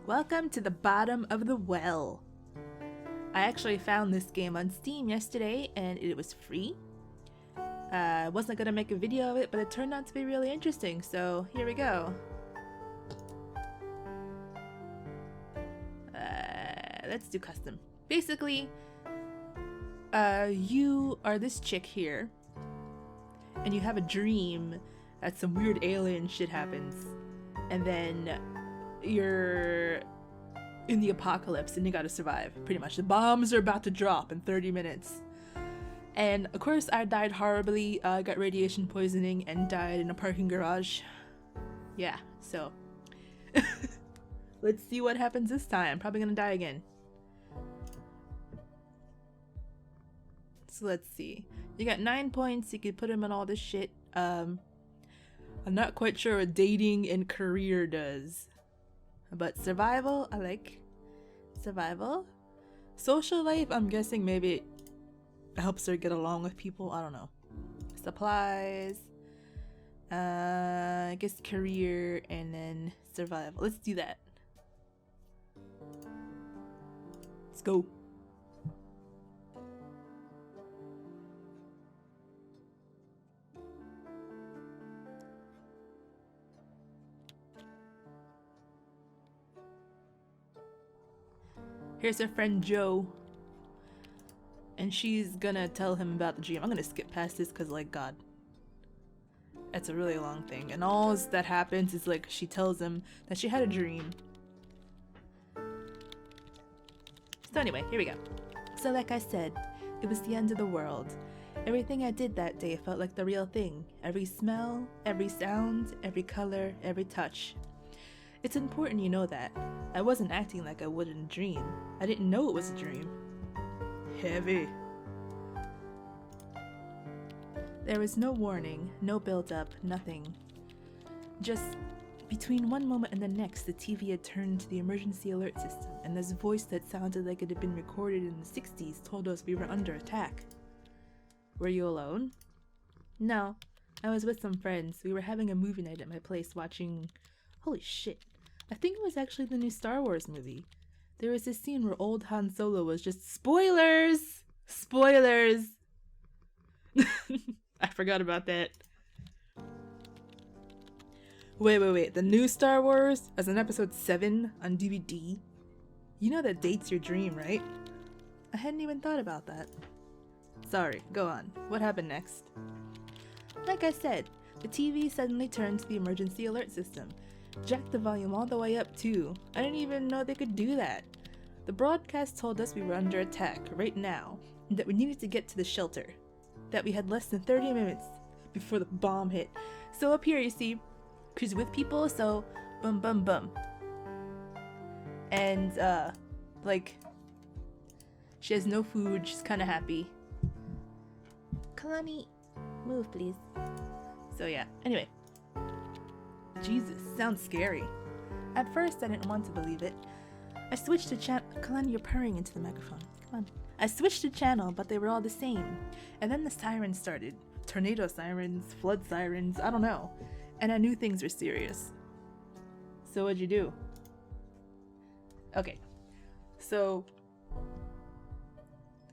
Welcome to the bottom of the well. I actually found this game on Steam yesterday and it was free. I wasn't gonna make a video of it, but it turned out to be really interesting, so here we go. Let's do custom. Basically, you are this chick here, and you have a dream that some weird alien shit happens, and then you're in the apocalypse and you gotta survive, pretty much. The bombs are about to drop in 30 minutes. And of course I died horribly, got radiation poisoning and died in a parking garage. Yeah, so let's see what happens this time. I'm probably gonna die again. So let's see. You got 9 points, you could put them in all this shit. I'm not quite sure what dating and career does. But survival, I like. Survival. Social life, I'm guessing maybe it helps her get along with people. I don't know. Supplies. I guess career and then survival. Let's do that. Let's go. Here's her friend Jo, and she's gonna tell him about the dream. I'm gonna skip past this because, like, God, it's a really long thing. And all that happens is, like, she tells him that she had a dream. So anyway, here we go. So like I said, it was the end of the world. Everything I did that day felt like the real thing. Every smell, every sound, every color, every touch. It's important you know that. I wasn't acting like I would in a dream. I didn't know it was a dream. Heavy. There was no warning, no build-up, nothing. Just between one moment and the next, the TV had turned to the emergency alert system, and this voice that sounded like it had been recorded in the 60s told us we were under attack. Were you alone? No, I was with some friends. We were having a movie night at my place watching... Holy shit. I think it was actually the new Star Wars movie. There was this scene where old Han Solo was just... Spoilers! Spoilers! I forgot about that. Wait. The new Star Wars as in episode 7 on DVD? You know that dates your dream, right? I hadn't even thought about that. Sorry, go on. What happened next? Like I said, the TV suddenly turned to the emergency alert system. Jacked the volume all the way up too. I didn't even know they could do that. The broadcast told us we were under attack right now, and that we needed to get to the shelter. That we had less than 30 minutes before the bomb hit. So up here you see, she's with people, so bum bum bum. And like, she has no food, she's kinda happy. Kalani, move please. So yeah, anyway. Jesus, sounds scary. At first, I didn't want to believe it. I switched to channel. Kalani, you're purring into the microphone. Come on. I switched to channel, but they were all the same. And then the sirens started. Tornado sirens, flood sirens, I don't know. And I knew things were serious. So what'd you do? Okay. So...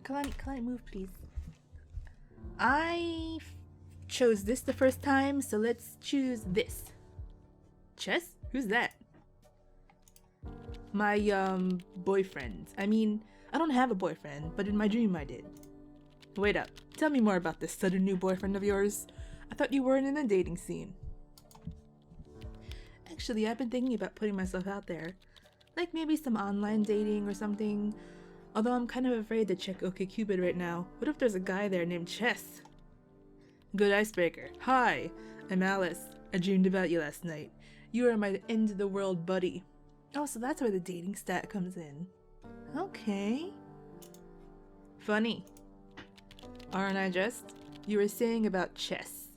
Kalani, move please. I chose this the first time, so let's choose this. Chess? Who's that? My, boyfriend. I mean, I don't have a boyfriend, but in my dream I did. Wait up. Tell me more about this sudden new boyfriend of yours. I thought you weren't in a dating scene. Actually, I've been thinking about putting myself out there. Like maybe some online dating or something. Although I'm kind of afraid to check OkCupid right now. What if there's a guy there named Chess? Good icebreaker. Hi, I'm Alice. I dreamed about you last night. You are my end-of-the-world buddy. Oh, so that's where the dating stat comes in. Okay. Funny. Aren't I just? You were saying about Chess.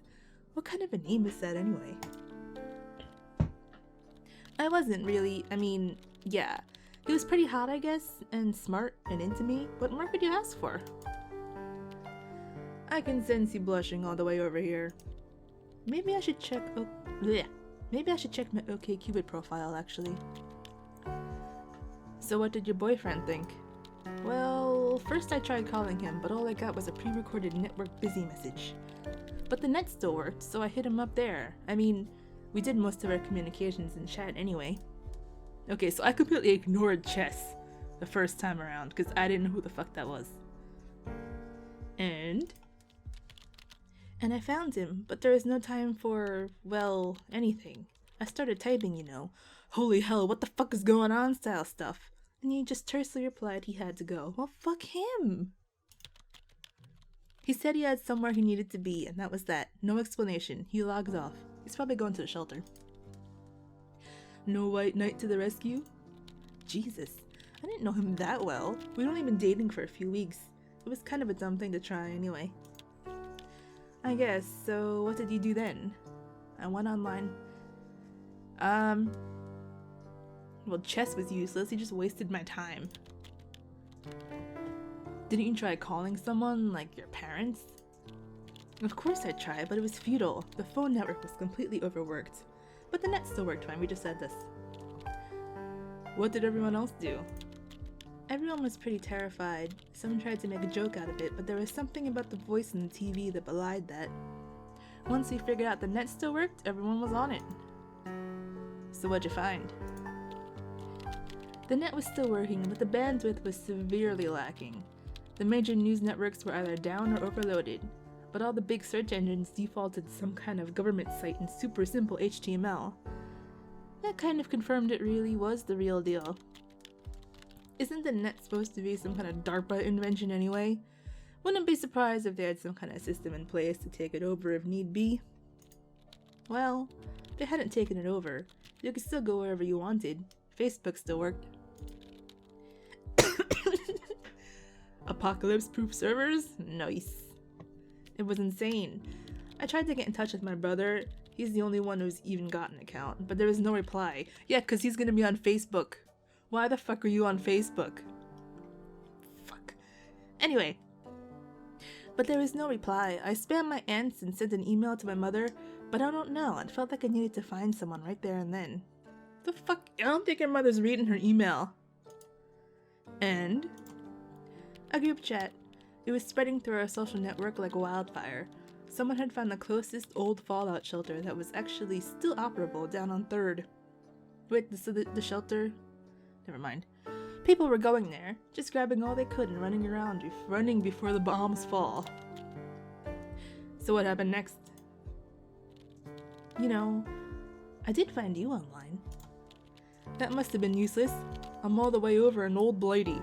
What kind of a name is that anyway? I wasn't really, I mean, yeah. He was pretty hot, I guess, and smart and into me. What more could you ask for? I can sense you blushing all the way over here. Maybe I should check... Maybe I should check my OkCupid profile, actually. So what did your boyfriend think? Well, first I tried calling him, but all I got was a pre-recorded network busy message. But the net still worked, so I hit him up there. I mean, we did most of our communications in chat anyway. Okay, so I completely ignored Chess the first time around, because I didn't know who the fuck that was. And I found him, but there was no time for, well, anything. I started typing, you know, holy hell, what the fuck is going on style stuff. And he just tersely replied he had to go. Well, fuck him. He said he had somewhere he needed to be, and that was that. No explanation. He logs off. He's probably going to the shelter. No white knight to the rescue? Jesus, I didn't know him that well. We'd only been dating for a few weeks. It was kind of a dumb thing to try anyway. I guess, so what did you do then? I went online. Well, Chess was useless. He just wasted my time. Didn't you try calling someone, like your parents? Of course I tried, but it was futile. The phone network was completely overworked. But the net still worked fine, we just said this. What did everyone else do? Everyone was pretty terrified. Someone tried to make a joke out of it, but there was something about the voice in the TV that belied that. Once we figured out the net still worked, everyone was on it. So what'd you find? The net was still working, but the bandwidth was severely lacking. The major news networks were either down or overloaded, but all the big search engines defaulted to some kind of government site in super simple HTML. That kind of confirmed it really was the real deal. Isn't the net supposed to be some kind of DARPA invention anyway? Wouldn't be surprised if they had some kind of system in place to take it over if need be. Well, they hadn't taken it over. You could still go wherever you wanted. Facebook still worked. Apocalypse-proof servers? Nice. It was insane. I tried to get in touch with my brother. He's the only one who's even got an account, but there was no reply. Yeah, because he's gonna be on Facebook. Why the fuck are you on Facebook? Fuck. Anyway. But there was no reply. I spammed my aunts and sent an email to my mother, but I don't know. It felt like I needed to find someone right there and then. The fuck? I don't think your mother's reading her email. And? A group chat. It was spreading through our social network like wildfire. Someone had found the closest old Fallout shelter that was actually still operable down on 3rd. Wait, the shelter? Never mind. People were going there, just grabbing all they could and running around, running before the bombs fall. So what happened next? You know, I did find you online. That must have been useless. I'm all the way over an old Blighty.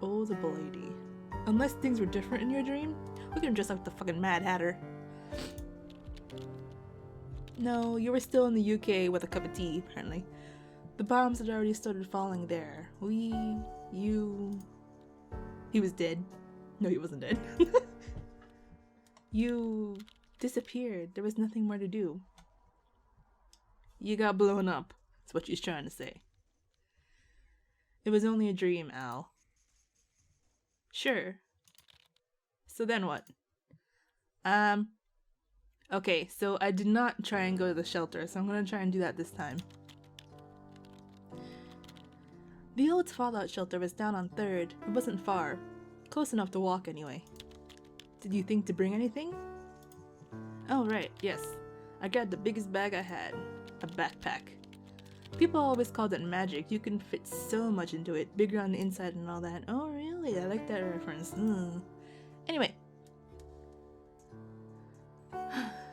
Old Blighty. Unless things were different in your dream, we could have dressed like the fucking Mad Hatter. No, you were still in the UK with a cup of tea, apparently. The bombs had already started falling there. He was dead. No, he wasn't dead. You disappeared. There was nothing more to do. You got blown up. That's what she's trying to say. It was only a dream, Al. Sure. So then what? Okay, so I did not try and go to the shelter, so I'm gonna try and do that this time. The old Fallout shelter was down on 3rd. It wasn't far. Close enough to walk anyway. Did you think to bring anything? Oh right, yes. I grabbed the biggest bag I had. A backpack. People always called it magic. You can fit so much into it. Bigger on the inside and all that. Oh really? I like that reference. Anyway.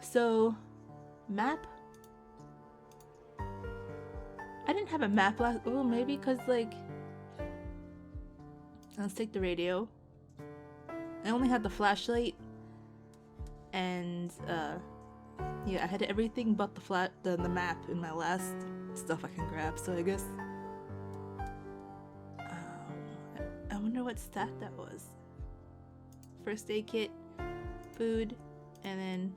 So, map? I didn't have a map last. Oh, maybe because, like. Let's take the radio. I only had the flashlight. And, yeah, I had everything but the map in my last stuff I can grab, so I guess. I wonder what stat that was. First aid kit, food, and then.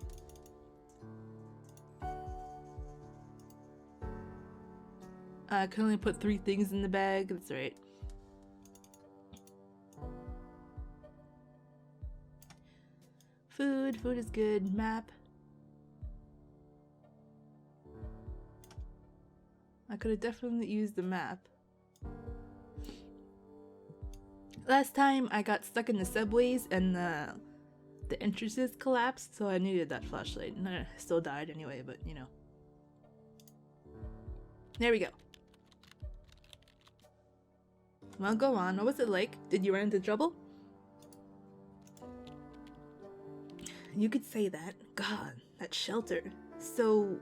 I can only put 3 things in the bag, that's right. Food is good. Map. I could have definitely used the map. Last time I got stuck in the subways and the entrances collapsed, so I needed that flashlight. And I still died anyway, but you know. There we go. Well, go on. What was it like? Did you run into trouble? You could say that. God, that shelter. So...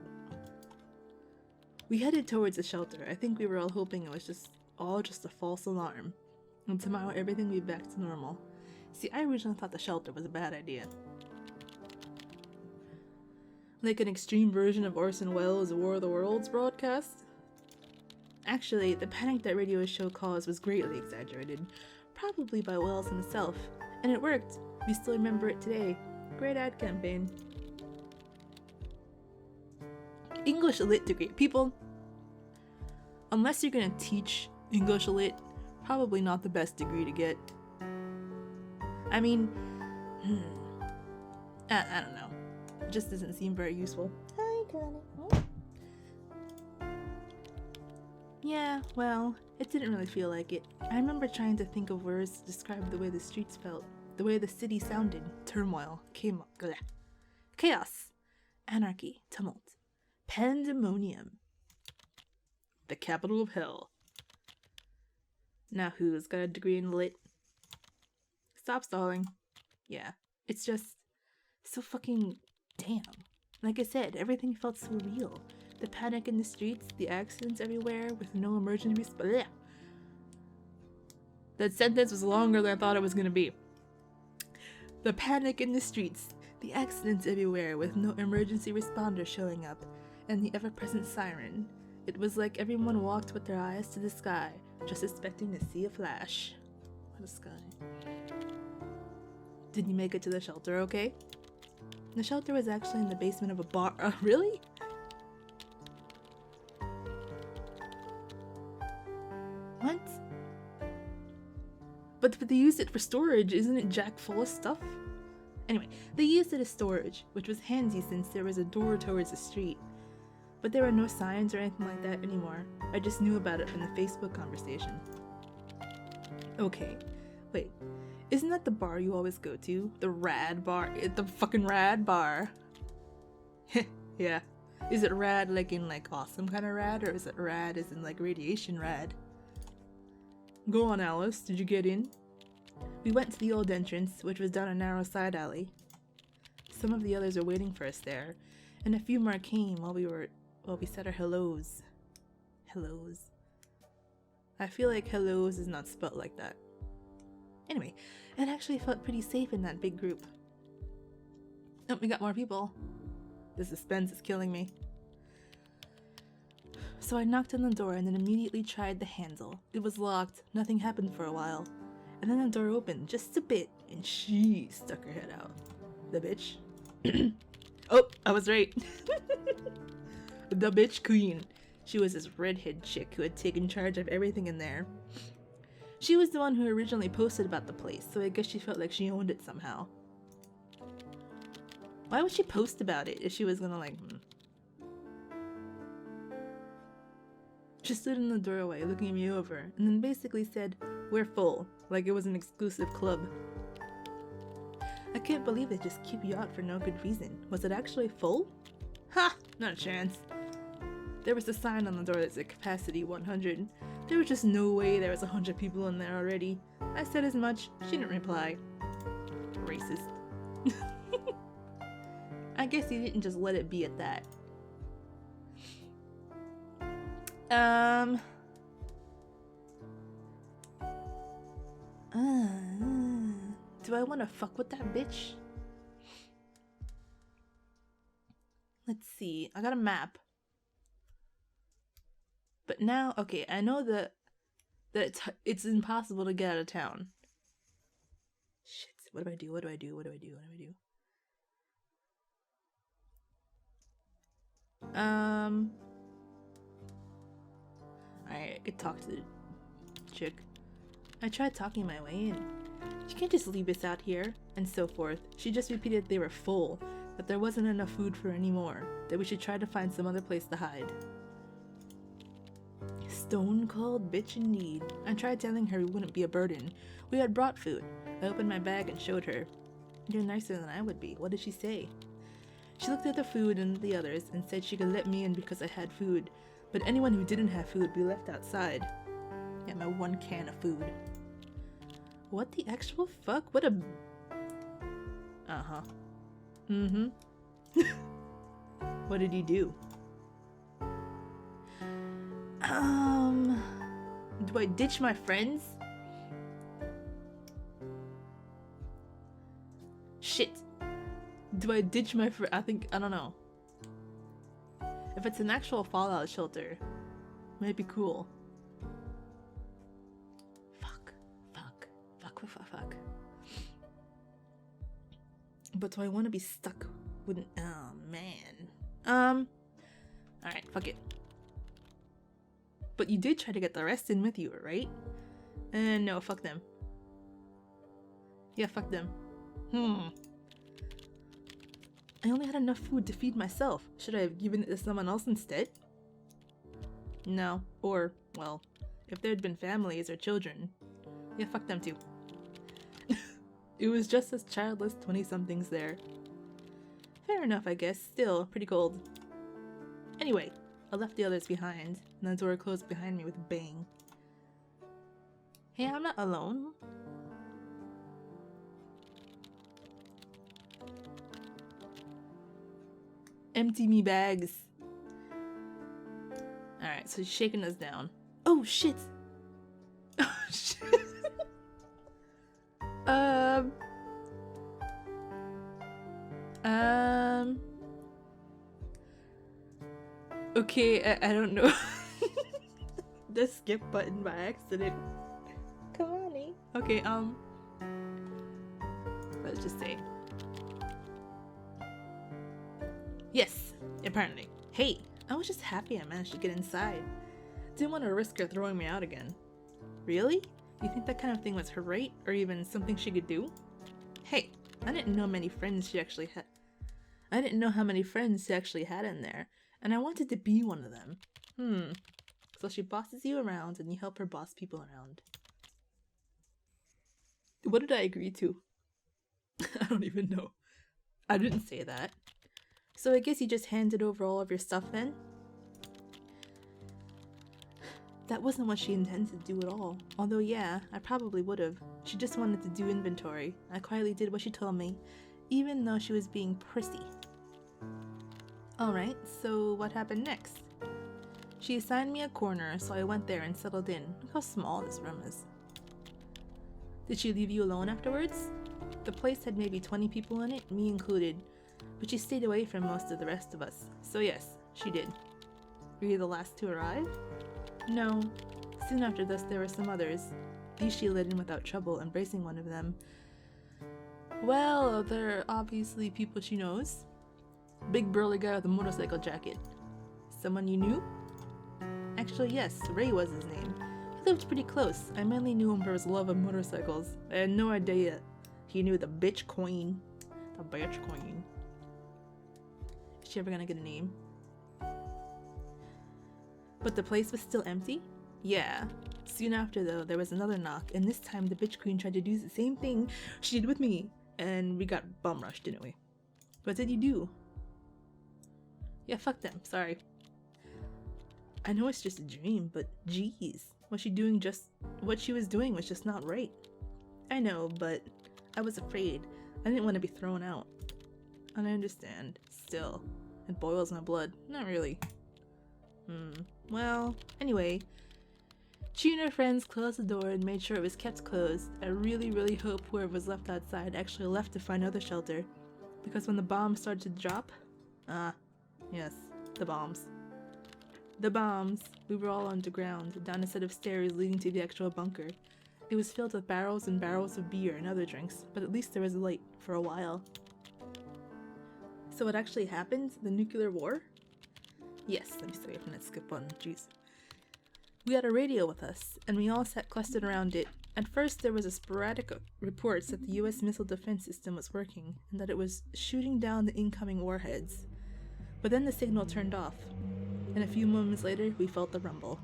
we headed towards the shelter. I think we were all hoping it was all just a false alarm. And tomorrow everything would be back to normal. See, I originally thought the shelter was a bad idea. Like an extreme version of Orson Welles' War of the Worlds broadcast? Actually, the panic that radio show caused was greatly exaggerated, probably by Welles himself, and it worked. We still remember it today. Great ad campaign. English lit degree. People, unless you're gonna teach English lit, probably not the best degree to get. I mean, I don't know. It just doesn't seem very useful. Hi, Connie. Yeah, well, it didn't really feel like it. I remember trying to think of words to describe the way the streets felt, the way the city sounded. Turmoil, chaos, anarchy, tumult, pandemonium. The capital of hell. Now who's got a degree in lit? Stop stalling. Yeah, it's just so fucking damn. Like I said, everything felt so real. The panic in the streets, the accidents everywhere with no emergency response. That sentence was longer than I thought it was gonna be. The panic in the streets, the accidents everywhere with no emergency responder showing up, and the ever-present siren. It was like everyone walked with their eyes to the sky, just expecting to see a flash. What a sky. Did you make it to the shelter okay? The shelter was actually in the basement of a bar. Really? What? But they used it for storage, isn't it jack full of stuff? Anyway, they used it as storage, which was handy since there was a door towards the street. But there were no signs or anything like that anymore. I just knew about it from the Facebook conversation. Okay, wait. Isn't that the bar you always go to? The rad bar? The fucking rad bar. Yeah. Is it rad like in like awesome kind of rad, or is it rad as in like radiation rad? Go on, Alice. Did you get in? We went to the old entrance, which was down a narrow side alley. Some of the others were waiting for us there, and a few more came while we said our hellos. Hellos. I feel like hellos is not spelled like that. Anyway, it actually felt pretty safe in that big group. Oh, we got more people. The suspense is killing me. So I knocked on the door and then immediately tried the handle. It was locked, nothing happened for a while. And then the door opened just a bit and she stuck her head out. The bitch. Oh, I was right. The bitch queen. She was this redhead chick who had taken charge of everything in there. She was the one who originally posted about the place, so I guess she felt like she owned it somehow. Why would she post about it if she was gonna like... She stood in the doorway looking me over and then basically said, "We're full," like it was an exclusive club. I can't believe they just keep you out for no good reason. Was it actually full? Ha! Not a chance. There was a sign on the door that said capacity 100. There was just no way there was 100 people in there already. I said as much. She didn't reply. Racist. I guess he didn't just let it be at that. Do I want to fuck with that bitch? Let's see. I got a map. But now, okay, I know that it's impossible to get out of town. Shit, what do I do? What do I do? What do I do? What do I do? Alright, I could talk to the chick. I tried talking my way in. She can't just leave us out here, and so forth. She just repeated they were full, that there wasn't enough food for any more, that we should try to find some other place to hide. stone cold bitch indeed. I tried telling her we wouldn't be a burden. We had brought food. I opened my bag and showed her. You're nicer than I would be. What did she say? She looked at the food and the others and said she could let me in because I had food, but anyone who didn't have food would be left outside. Yeah, my one can of food. What the actual fuck? What a... Uh-huh. Mm-hmm. What did he do? Do I ditch my friends? Shit. Do I ditch my I don't know. If it's an actual fallout shelter, might be cool. Fuck. But do I want to be stuck with an... Oh, man. Alright, fuck it. But you did try to get the rest in with you, right? And no, fuck them. Yeah, fuck them. I only had enough food to feed myself. Should I have given it to someone else instead? No. Or, well, if there had been families or children. Yeah, fuck them too. It was just as childless 20-somethings there. Fair enough, I guess. Still, pretty cold. Anyway, I left the others behind, and the door closed behind me with a bang. Hey, I'm not alone. Empty me bags. Alright, so she's shaking us down. Oh, shit! Oh, shit! Okay, I don't know. The skip button by accident. Come on, eh? Okay, let's just say. Yes, apparently. Hey, I was just happy I managed to get inside. Didn't want to risk her throwing me out again. Really? You think that kind of thing was her right, or even something she could do? Hey, I didn't know how many friends she actually had in there, and I wanted to be one of them. So she bosses you around, and you help her boss people around. What did I agree to? I don't even know. I didn't say that. So I guess you just handed over all of your stuff then? That wasn't what she intended to do at all. Although yeah, I probably would have. She just wanted to do inventory. I quietly did what she told me, even though she was being prissy. Alright, so what happened next? She assigned me a corner, so I went there and settled in. Look how small this room is. Did she leave you alone afterwards? The place had maybe 20 people in it, me included, but she stayed away from most of the rest of us. So yes, she did. Were you the last to arrive? No. Soon after this, there were some others. These she let in without trouble, embracing one of them. Well, they're obviously people she knows. Big burly guy with a motorcycle jacket. Someone you knew? Actually, yes, Ray was his name. He lived pretty close. I mainly knew him for his love of motorcycles. I had no idea he knew the bitch queen. The bitch queen. Is she ever gonna get a name? But the place was still empty? Yeah. Soon after though, there was another knock, and this time the bitch queen tried to do the same thing she did with me, and we got bum rushed, didn't we? What did you do? Yeah, fuck them, sorry. I know it's just a dream, but geez, what she was doing was just not right. I know, but I was afraid. I didn't want to be thrown out. And I understand, still. It boils my blood. Not really. Well, anyway, she and her friends closed the door and made sure it was kept closed. I really hope whoever was left outside actually left to find other shelter, because when the bombs started to drop, yes, the bombs. We were all underground, down a set of stairs leading to the actual bunker. It was filled with barrels and barrels of beer and other drinks, but at least there was light for a while. So what actually happened? The nuclear war? Yes, let me stay away from that skip button, jeez. We had a radio with us, and we all sat clustered around it. At first there was a sporadic reports that the US missile defense system was working, and that it was shooting down the incoming warheads. But then the signal turned off, and a few moments later we felt the rumble.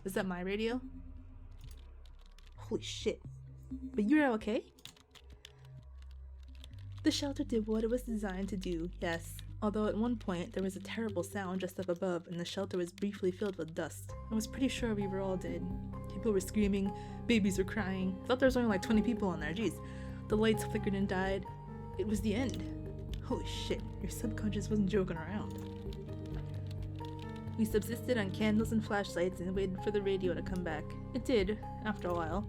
Was that my radio? Holy shit. But you're okay? The shelter did what it was designed to do, yes. Although at one point there was a terrible sound just up above and the shelter was briefly filled with dust. I was pretty sure we were all dead. People were screaming, babies were crying. I thought there was only like 20 people in there, jeez. The lights flickered and died. It was the end. Holy shit, your subconscious wasn't joking around. We subsisted on candles and flashlights and waited for the radio to come back. It did, after a while.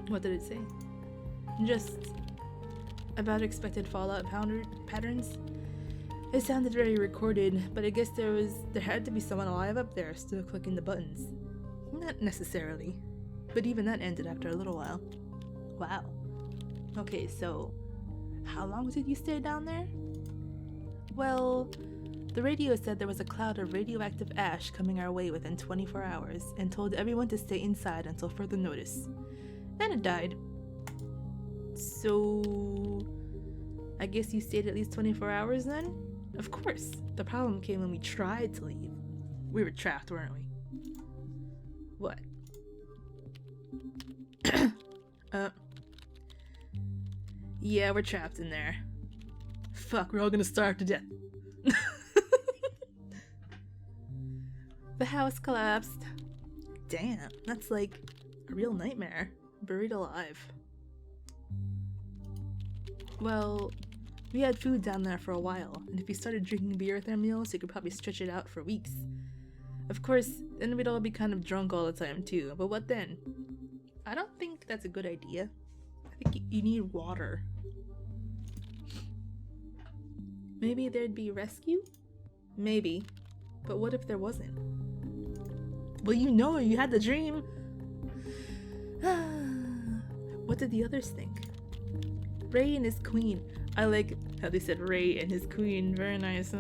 What did it say? Just about expected fallout patterns? It sounded very recorded, but I guess there had to be someone alive up there still clicking the buttons. Not necessarily, but even that ended after a little while. Wow. Okay, so how long did you stay down there? Well, the radio said there was a cloud of radioactive ash coming our way within 24 hours and told everyone to stay inside until further notice. Then it died. So I guess you stayed at least 24 hours then? Of course. The problem came when we tried to leave. We were trapped, weren't we? What? Yeah, we're trapped in there. Fuck, we're all gonna starve to death. The house collapsed. Damn, that's like a real nightmare. Buried alive. Well, we had food down there for a while, and if you started drinking beer with our meals, you could probably stretch it out for weeks. Of course, then we'd all be kind of drunk all the time too, but what then? I don't think that's a good idea. I think you need water. Maybe there'd be rescue? Maybe. But what if there wasn't? Well, you know, you had the dream. What did the others think? Ray and his queen. I like how they said Ray and his queen. Very nice.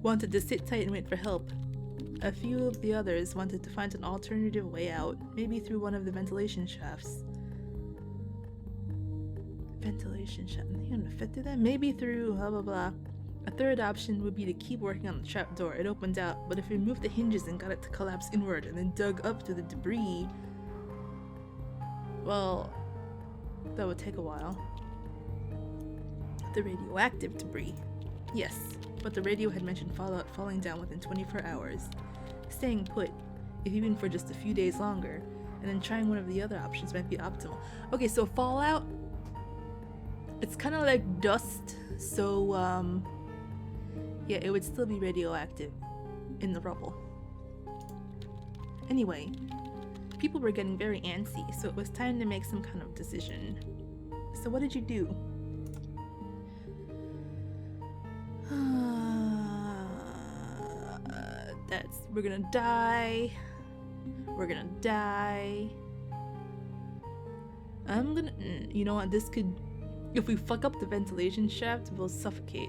Wanted to sit tight and wait for help. A few of the others wanted to find an alternative way out, maybe through one of the ventilation shafts. Ventilation shaft? You're gonna fit through that? Maybe through blah blah blah. A third option would be to keep working on the trapdoor. It opened out, but if we removed the hinges and got it to collapse inward and then dug up through the debris, well, that would take a while. The radioactive debris. Yes, but the radio had mentioned fallout falling down within 24 hours. Staying put, if even for just a few days longer, and then trying one of the other options might be optimal. Okay, so fallout, it's kind of like dust, so yeah, it would still be radioactive in the rubble. Anyway, people were getting very antsy, so it was time to make some kind of decision. So what did you do? We're gonna die. We're gonna die. I'm gonna, you know what, this could, if we fuck up the ventilation shaft, we'll suffocate.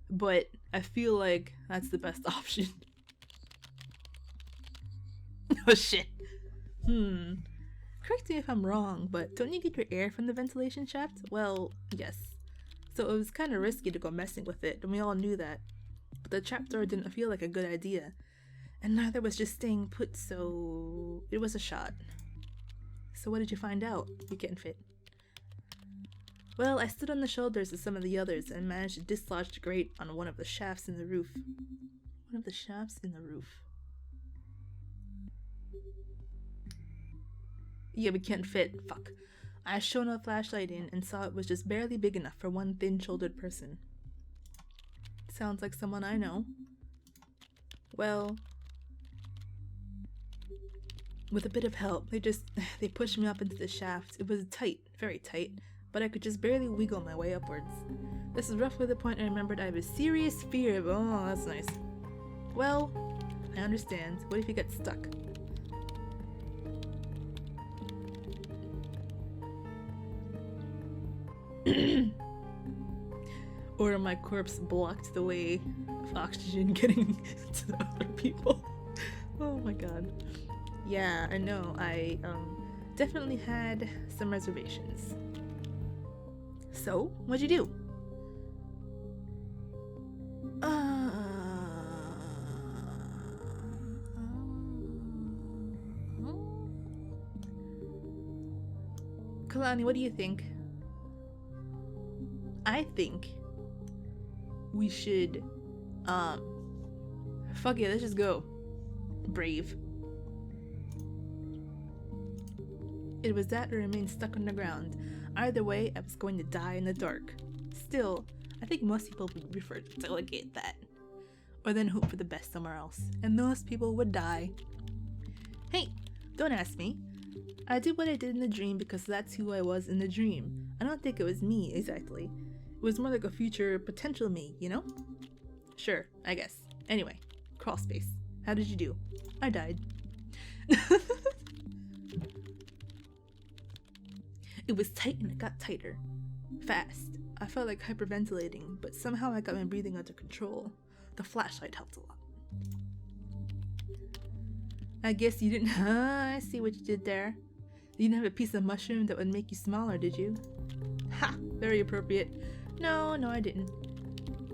But I feel like that's the best option. Oh shit. Correct me if I'm wrong, but don't you get your air from the ventilation shaft? Well, yes. So it was kind of risky to go messing with it, and we all knew that. But the trapdoor didn't feel like a good idea, and neither was just staying put, so it was a shot. So what did you find out? You can't fit. Well, I stood on the shoulders of some of the others and managed to dislodge the grate on one of the shafts in the roof. One of the shafts in the roof. Yeah, we can't fit. Fuck. I shone a flashlight in and saw it was just barely big enough for one thin-shouldered person. Sounds like someone I know. Well, with a bit of help, they pushed me up into the shaft. It was tight, very tight, but I could just barely wiggle my way upwards. This is roughly the point I remembered I have a serious fear of— oh, that's nice. Well, I understand. What if you get stuck? Or my corpse blocked the way of oxygen getting to the other people. Oh my god. Yeah, I know. I definitely had some reservations. So, what'd you do? Kalani, what do you think? I think we should, fuck it, let's just go. Brave. It was that or remain stuck on the ground. Either way, I was going to die in the dark. Still, I think most people would prefer to delegate that. Or then hope for the best somewhere else. And those people would die. Hey, don't ask me. I did what I did in the dream because that's who I was in the dream. I don't think it was me, exactly. It was more like a future potential me, you know? Sure, I guess. Anyway, crawl space. How did you do? I died. It was tight and it got tighter. Fast. I felt like hyperventilating, but somehow I got my breathing under control. The flashlight helped a lot. I guess you didn't. I see what you did there. You didn't have a piece of mushroom that would make you smaller, did you? Ha! Very appropriate. No, I didn't.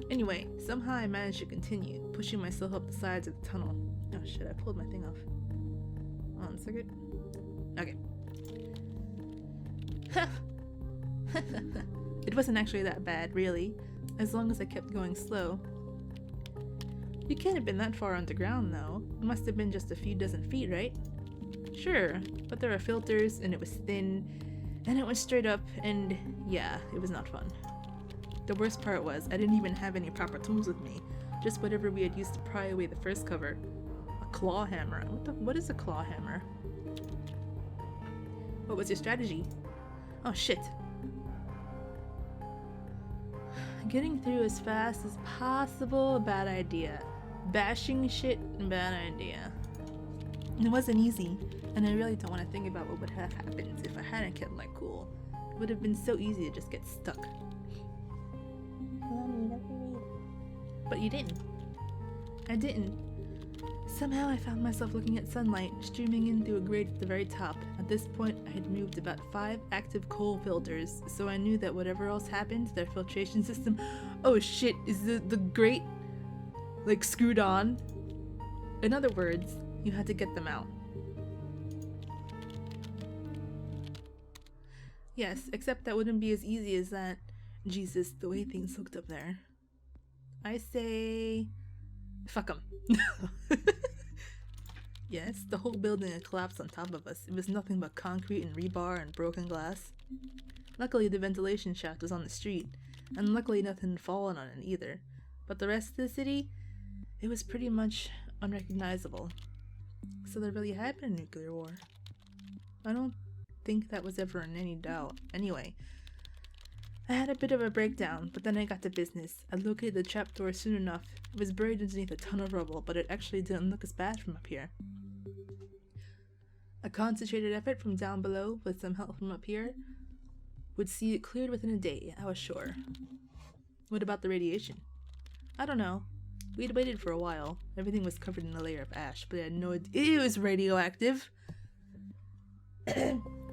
Anyway, somehow I managed to continue, pushing myself up the sides of the tunnel. Oh shit, I pulled my thing off. Hold on a second. Okay. It wasn't actually that bad, really, as long as I kept going slow. You can't have been that far underground, though. It must have been just a few dozen feet, right? Sure, but there were filters, and it was thin, and it went straight up, and yeah, it was not fun. The worst part was, I didn't even have any proper tools with me, just whatever we had used to pry away the first cover. A claw hammer. What is a claw hammer? What was your strategy? Oh shit. Getting through as fast as possible, bad idea. Bashing shit, bad idea. It wasn't easy, and I really don't want to think about what would have happened if I hadn't kept my cool. It would have been so easy to just get stuck. But you didn't. I didn't. Somehow I found myself looking at sunlight streaming in through a grate at the very top. At this point, I had moved about 5 active coal filters, so I knew that whatever else happened, their filtration system— oh shit, is the grate, like, screwed on? In other words, you had to get them out. Yes, except that wouldn't be as easy as that. Jesus, the way things looked up there. I say— fuck 'em. Yes, the whole building had collapsed on top of us. It was nothing but concrete and rebar and broken glass. Luckily, the ventilation shaft was on the street, and luckily nothing had fallen on it either. But the rest of the city, it was pretty much unrecognizable. So there really had been a nuclear war. I don't think that was ever in any doubt. Anyway, I had a bit of a breakdown, but then I got to business. I located the trapdoor soon enough. It was buried underneath a ton of rubble, but it actually didn't look as bad from up here. A concentrated effort from down below, with some help from up here, would see it cleared within a day, I was sure. What about the radiation? I don't know. We'd waited for a while. Everything was covered in a layer of ash, but I had no idea it was radioactive.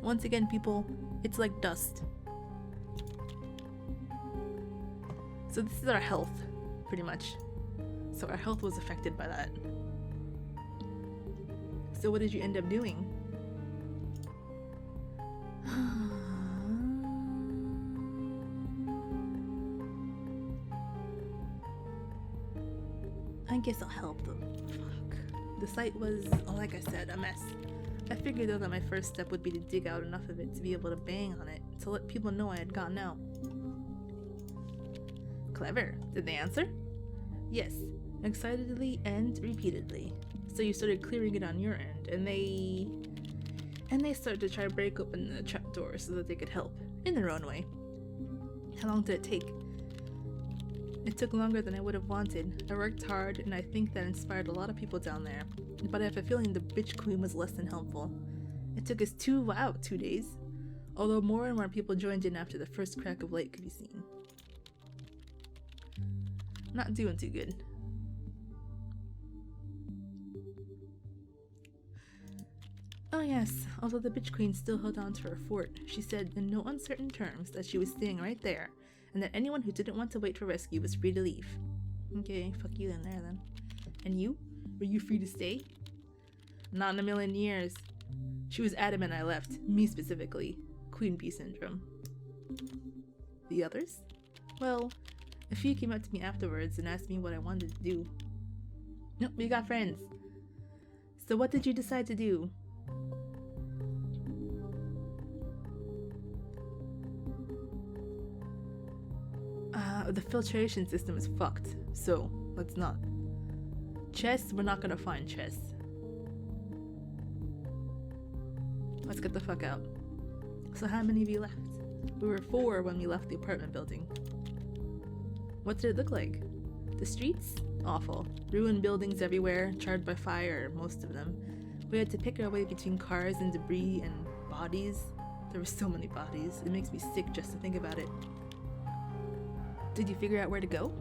Once again, people, it's like dust. So this is our health, pretty much. So our health was affected by that. So what did you end up doing? I guess I'll help them. Fuck. The site was, like I said, a mess. I figured though that my first step would be to dig out enough of it to be able to bang on it, to let people know I had gotten out. Clever. Did they answer? Yes, excitedly and repeatedly. So you started clearing it on your end, and they started to try to break open the trapdoor so that they could help, in their own way. How long did it take? It took longer than I would have wanted. I worked hard, and I think that inspired a lot of people down there. But I have a feeling the bitch queen was less than helpful. It took us 2 days. Although more and more people joined in after the first crack of light could be seen. Not doing too good. Oh yes, although the bitch queen still held on to her fort, she said in no uncertain terms that she was staying right there, and that anyone who didn't want to wait for rescue was free to leave. Okay, fuck you then there then. And you? Were you free to stay? Not in a million years. She was adamant I left, me specifically. Queen Bee Syndrome. The others? Well, a few came up to me afterwards and asked me what I wanted to do. Nope, we got friends. So what did you decide to do? The filtration system is fucked, so let's not. Chess, we're not gonna find chess. Let's get the fuck out. So how many of you left? We were 4 when we left the apartment building. What did it look like? The streets? Awful. Ruined buildings everywhere, charred by fire, most of them. We had to pick our way between cars and debris and bodies. There were so many bodies. It makes me sick just to think about it. Did you figure out where to go?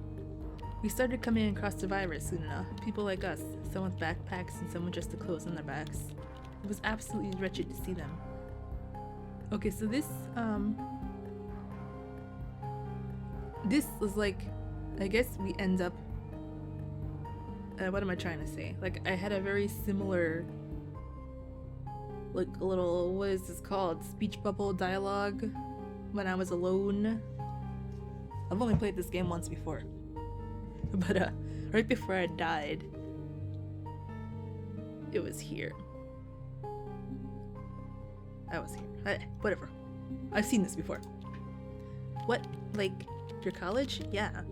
We started coming across survivors soon enough. People like us. Some with backpacks and some with just the clothes on their backs. It was absolutely wretched to see them. Okay, so this was like, I guess we end up, what am I trying to say? Like, I had a very similar, like, a little, what is this called? Speech bubble dialogue when I was alone. I've only played this game once before. But, right before I died, it was here. I was here. Whatever. I've seen this before. What? Like, your college? Yeah.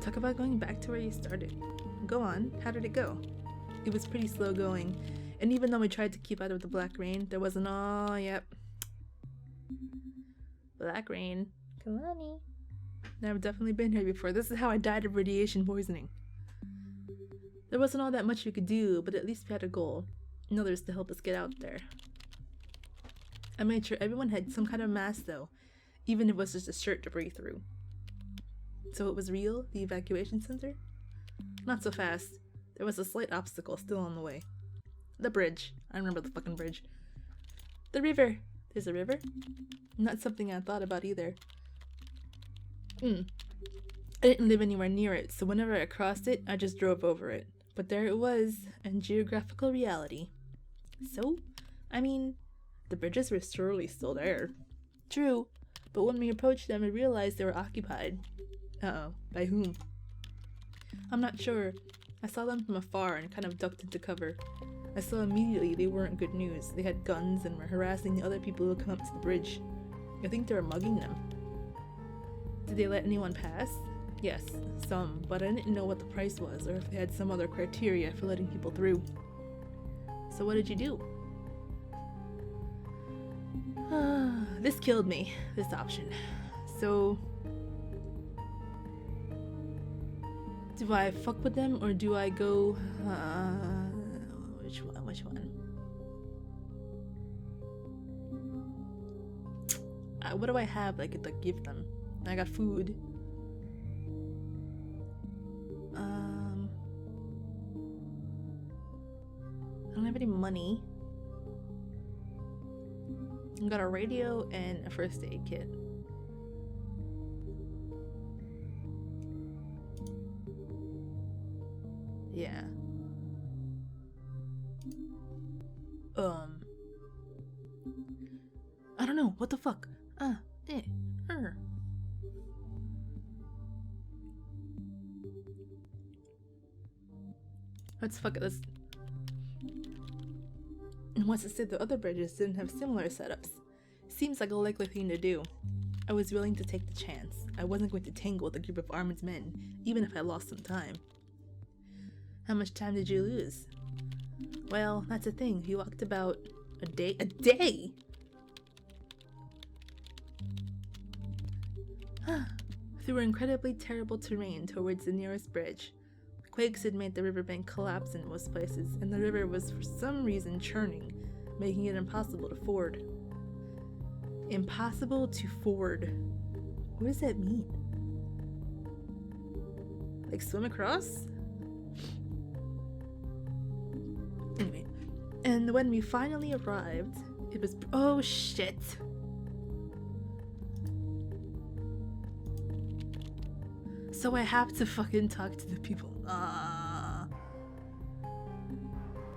Talk about going back to where you started. Go on. How did it go? It was pretty slow going. And even though we tried to keep out of the black rain, there wasn't yep. Black rain. Kalani. I've definitely been here before. This is how I died of radiation poisoning. There wasn't all that much we could do, but at least we had a goal. And others to help us get out there. I made sure everyone had some kind of mask though, even if it was just a shirt to breathe through. So it was real, the evacuation center? Not so fast. There was a slight obstacle still on the way. The bridge. I remember the fucking bridge. The river. There's a river? Not something I thought about either. I didn't live anywhere near it, so whenever I crossed it, I just drove over it. But there it was, in geographical reality. So, I mean, the bridges were surely still there. True, but when we approached them, we realized they were occupied. Uh-oh, by whom? I'm not sure. I saw them from afar and kind of ducked into cover. I saw immediately they weren't good news. They had guns and were harassing the other people who come up to the bridge. I think they were mugging them. Did they let anyone pass? Yes, some, but I didn't know what the price was or if they had some other criteria for letting people through. So what did you do? This killed me, this option. So, do I fuck with them or do I go, which one? What do I have that I could like give them? I got food. I don't have any money. I got a radio and a first aid kit. Yeah. I don't know. What the fuck? Let's fuck it. Let's. And once it said the other bridges didn't have similar setups. Seems like a likely thing to do. I was willing to take the chance. I wasn't going to tangle with a group of armed men, even if I lost some time. How much time did you lose? Well, that's the thing. We walked about a day. A day? Through incredibly terrible terrain towards the nearest bridge. Quakes had made the riverbank collapse in most places, and the river was for some reason churning, making it impossible to ford. Impossible to ford. What does that mean? Like swim across? Anyway, and when we finally arrived, it was— oh shit! So I have to fucking talk to the people.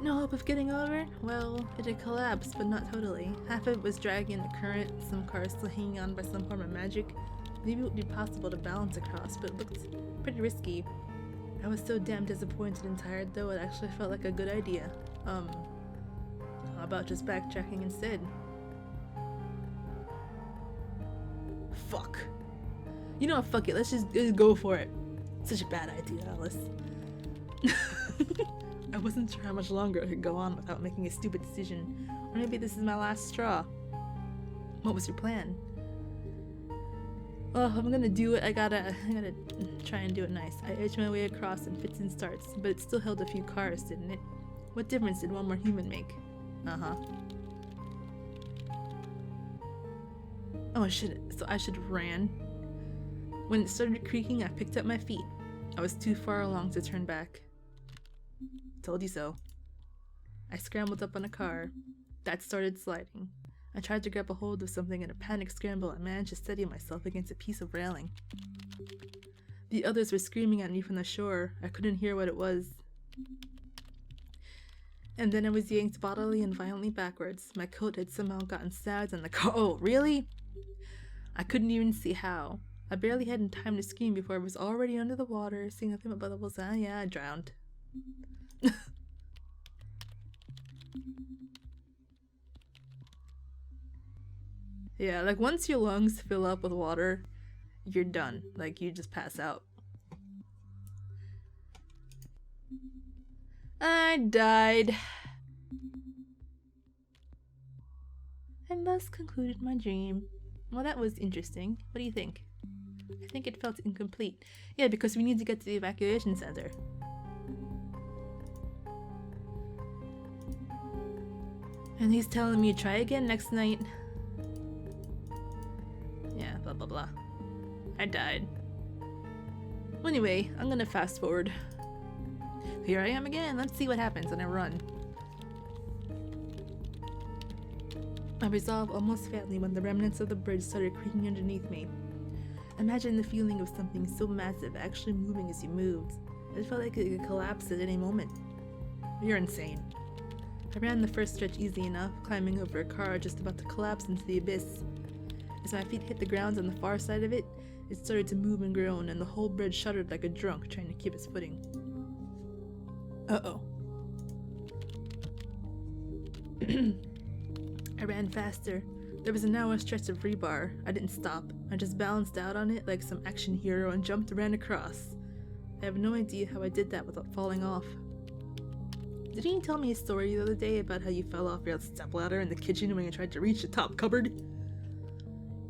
No hope of getting over? Well, it had collapsed, but not totally. Half of it was dragging the current, some cars still hanging on by some form of magic. Maybe it would be possible to balance across, but it looked pretty risky. I was so damn disappointed and tired though, it actually felt like a good idea. How about just backtracking instead? Fuck. You know what, fuck it, let's just go for it. Such a bad idea, Alice. I wasn't sure how much longer I could go on without making a stupid decision. Or maybe this is my last straw. What was your plan? Oh, I'm gonna do it. I gotta try and do it nice. I edged my way across and fits and starts, but it still held a few cars, didn't it? What difference did one more human make? Uh-huh. Oh, I should have ran. When it started creaking, I picked up my feet. I was too far along to turn back. Told you so. I scrambled up on a car. That started sliding. I tried to grab a hold of something in a panic scramble and managed to steady myself against a piece of railing. The others were screaming at me from the shore. I couldn't hear what it was. And then I was yanked bodily and violently backwards. My coat had somehow gotten snagged on the car. Oh, really? I couldn't even see how. I barely had time to scream before I was already under the water, seeing nothing but bubbles. Ah, yeah, I drowned. Yeah, like once your lungs fill up with water, you're done. Like you just pass out. I died. And thus concluded my dream. Well, that was interesting. What do you think? I think it felt incomplete. Yeah, because we need to get to the evacuation center. And he's telling me to try again next night. Yeah, blah blah blah. I died. Well, anyway, I'm gonna fast forward. Here I am again. Let's see what happens when I run. My resolve almost failed me when the remnants of the bridge started creaking underneath me. Imagine the feeling of something so massive actually moving as you moved. It felt like it could collapse at any moment. You're insane. I ran the first stretch easy enough, climbing over a car just about to collapse into the abyss. As my feet hit the ground on the far side of it, it started to move and groan, and the whole bridge shuddered like a drunk trying to keep its footing. Uh-oh. I ran faster. There was a narrow stretch of rebar. I didn't stop. I just balanced out on it like some action hero and jumped and ran across. I have no idea how I did that without falling off. Didn't you tell me a story the other day about how you fell off your stepladder in the kitchen when you tried to reach the top cupboard?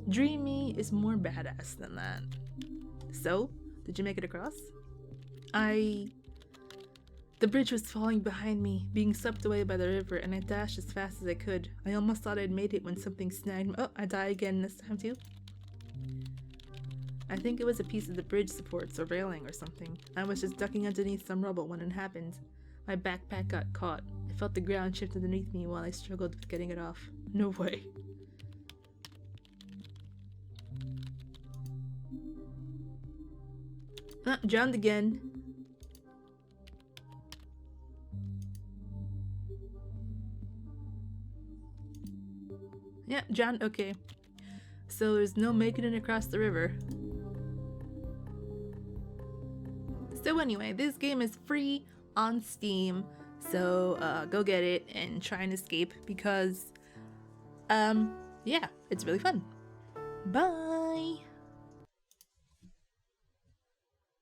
Dreamy is more badass than that. So, did you make it across? The bridge was falling behind me, being swept away by the river, and I dashed as fast as I could. I almost thought I'd made it when something snagged me. Oh, I die again this time too. I think it was a piece of the bridge supports or railing or something. I was just ducking underneath some rubble when it happened. My backpack got caught. I felt the ground shift underneath me while I struggled with getting it off. No way. Ah, drowned again. Yeah, drowned. Okay. So there's no making it across the river. So anyway, this game is free on Steam. So go get it and try and escape because yeah, it's really fun. Bye!